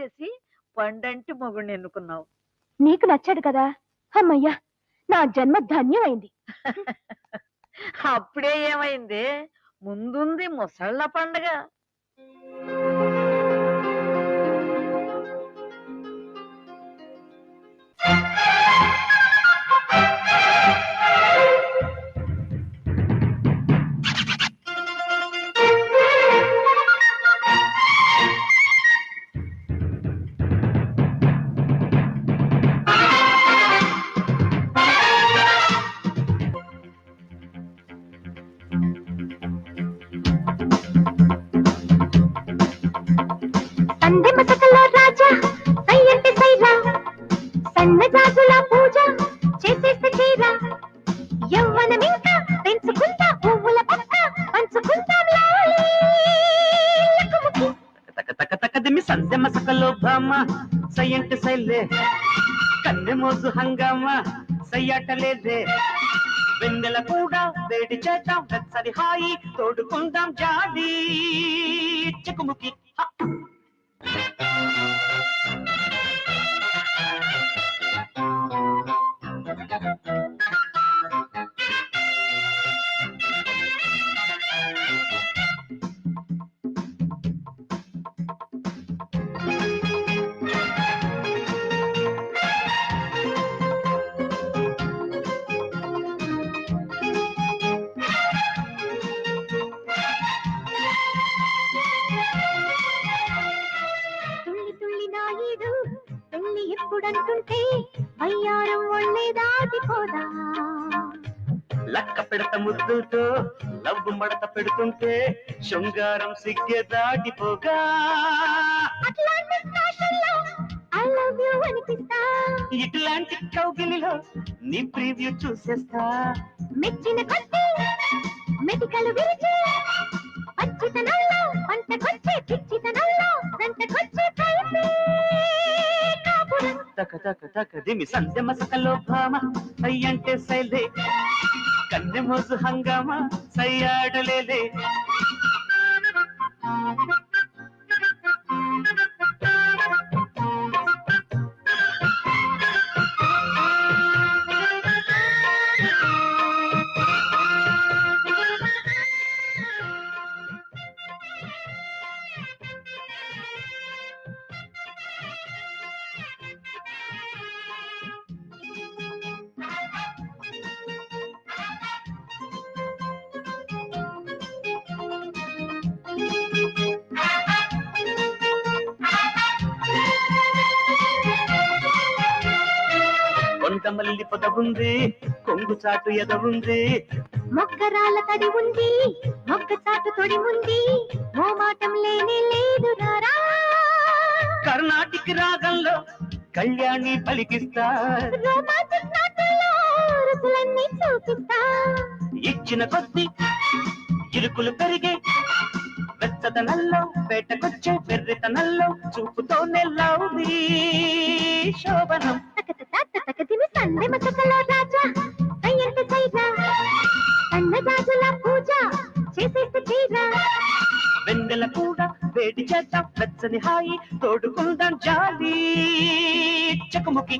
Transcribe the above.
చేసి పండంటి మొగుడిని ఎన్నుకున్నావు. నీకు నచ్చాడు కదా, అమ్మయ్యా నా జన్మ ధన్యమైంది. అప్పుడే ఏమైంది? ముందుంది ముసళ్ళ పండగ. సందె మసకలో రాజా సయ్యంటి సైరా, సన్నజాజుల పూజ చేసేస్తే చీరా, యవ్వనమింకా పెంచుకుంటా పువ్వుల పక్క పంచుకుంటాం తక తక తక దిమి సందె మసకలో భామ సయ్యంటి సైలే, కన్నె మోజు హంగామ సయ్యాటలేదే, వెన్నెల కూడా వేడి చేద్దాం వెచ్చని హాయి తోడుకుందాం జాలి చెకుముకి. తుళ్ళి తుళ్ళి నాయుడు పెళ్ళి ఎప్పుడంటుంటే అయ్యారం ఒళ్ళే దాటిపోదా, లక్క పెడత ముద్దుతో లవ్వు మడత పెడుతుంటే శృంగారం సిగ్గే దాటిపోగా, అట్లాంటి ఫ్యాషన్లో ఐ లవ్ యు అనిపిస్తా, ఇట్లాంటి కౌగిలిలో నీ ప్రివ్యూ చూసేస్తా, మెచ్చిన కొట్టి మెటికలు విరిచి పచ్చితనంలో పంటకొచ్చే పిచ్చితనంలో సంటకొచ్చే కైపే కాపురం. తక తక తక దిమి సందె మసకలో భామ సయ్యంటే సైలే, కన్నె మోజు హంగామ సయ్యాడలేలే, కొండమల్లి పొదవుంది కొంగు చాటు ఎదవుంది, మొక్కరాల తడి ఉంది మొక్క చాటు తొడి ఉంది, ఓ మాటం లేనే లేదు రారా, కర్ణాటిక్ రాగంలో కళ్యాణి పలికిస్తా, రొమాంటిక్ నాటల్లో రుచులన్నీ చూపిస్తా, ఇచ్చిన కొద్ది చిరుకులు పెరిగే వెచ్చదనల్లో వేటకొచ్చే వెర్రితనల్లో చూపుతోనే లవ్లీ శోభనం. తకతిమి సందె మసకలో రాజా సయ్యంటి సైరా, సన్నజాజుల పూజ చేసేస్తే చీరా, వెన్నెల కూడా వేడి చేద్దాం వెచ్చని హాయి తోడుకుందాం జాలి చెకుముకి.